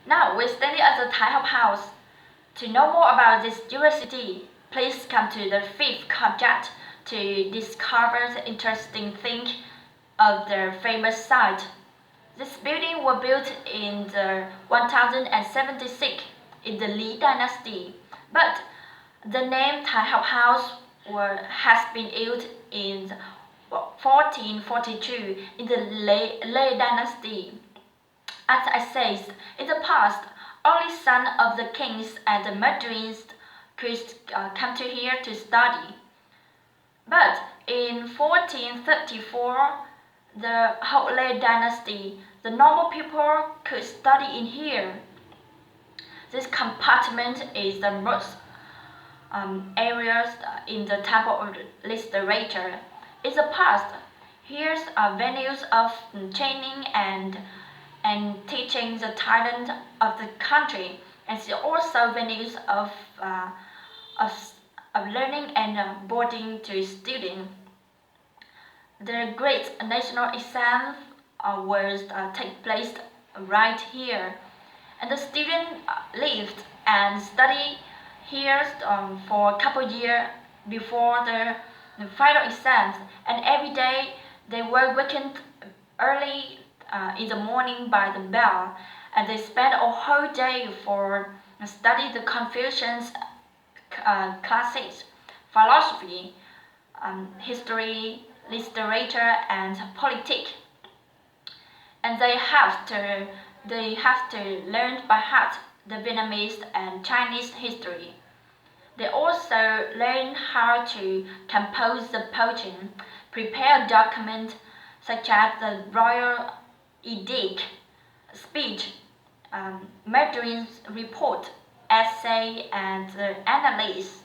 Now we're standing at the Tai Hop House. To know more about this university, please come to the fifth object to discover the interesting thing of the famous site. This building was built in the 1076 in the Li Dynasty, but the name Tai Hop House has been used in 1442 in the Lei Dynasty. As I said, in the past, only sons of the kings and the Mandarins could come to here to study. But in 1434, the Lei Dynasty, the normal people could study in here. This compartment is the most areas in the Temple of Literature. In the past, here's venues of training and teaching the talent of the country, and also venues of learning and boarding to students. The great national exam will take place right here, and the students lived and studied here for a couple years before the final exams, and every day they were wakened early in the morning by the bell, and they spent a whole day for study the Confucian's classes, philosophy, history, literature, and politics. And they have to learn by heart the Vietnamese and Chinese history. They also learn how to compose the poem, prepare documents such as the royal edict, speech, Mandarin's report, essay, and analysis.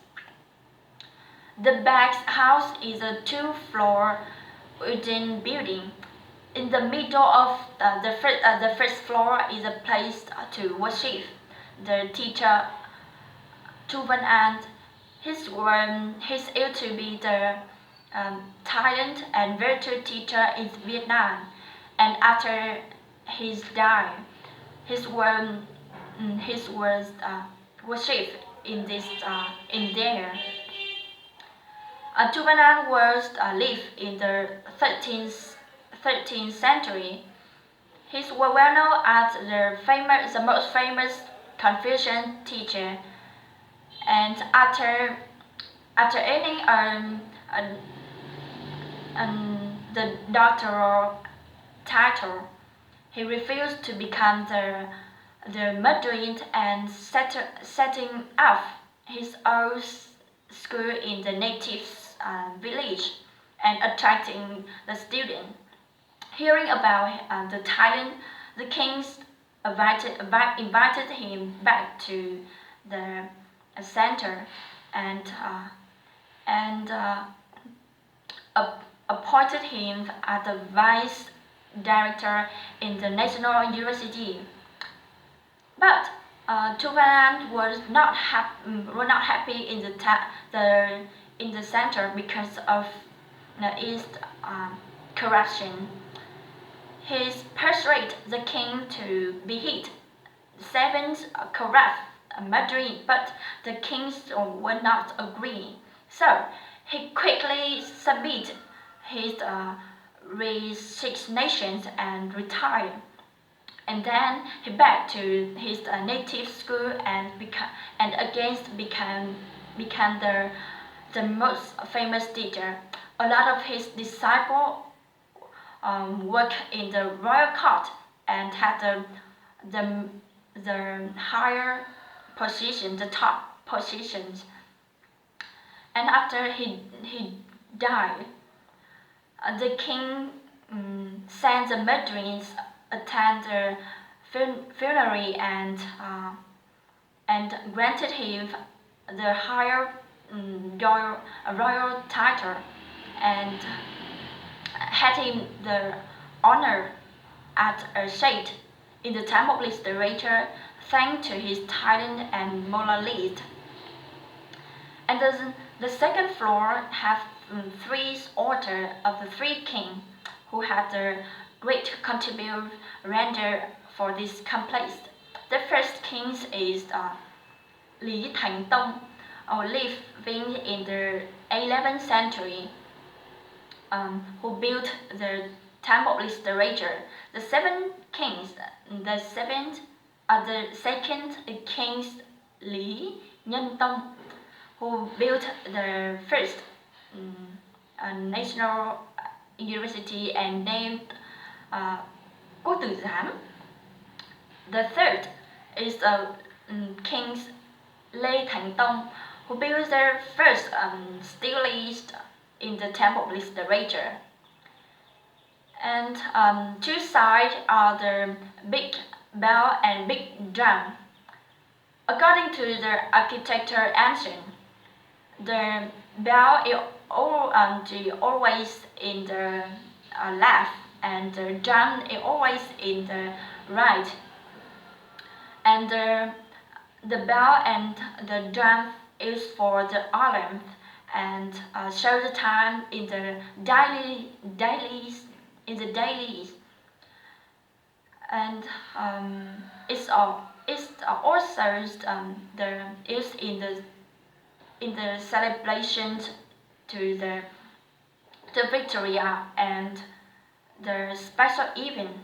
The back house is a two-floor wooden building. In the middle of the first floor is a place to worship the teacher Chu Van An. He's ill to be the talent and virtue teacher in Vietnam, and after his death, his was worshipped in there. Chu Van An was lived in the 13th century. He was well known as the most famous Confucian teacher, and after earning the doctoral title, he refused to become the Mandarin and setting up his own school in the native village and attracting the student. Hearing about the talent, the kings invited him back to the center and appointed him as the vice director in the National University. But Chu Van An was not happy in the center because of its corruption. He persuaded the king to behead 7 corrupt Mandarin, but the kings would not agree. So he quickly submitted his resignation and retired. And then he back to his native school and became the most famous teacher. A lot of his disciples work in the royal court and had the higher position, the top positions. And after he died, the king sent the Mandarins attend the funeral and granted him the higher royal title and had him the honor at a seat in the Temple of Literature thanks to his talent and moralism. And the second floor has 3 altars of the 3 kings who had a great contribution rendered for this complex. The first king is Lý Thánh Tông, living in the 11th century, who built the Temple of Literature. The second king Lý Nhân Tông, who built the first national university and named Quốc Tử Giám. The third is King Lê Thánh Tông, who built the first stelae in the Temple of Literature. And two sides are the big bell and big drum. According to the architecture ancient, the bell is always in the left, and the drum is always in the right. And the bell and the drum is for the alarm and show the time in the dailies. And it's also used in the celebrations to the Victoria and the special event.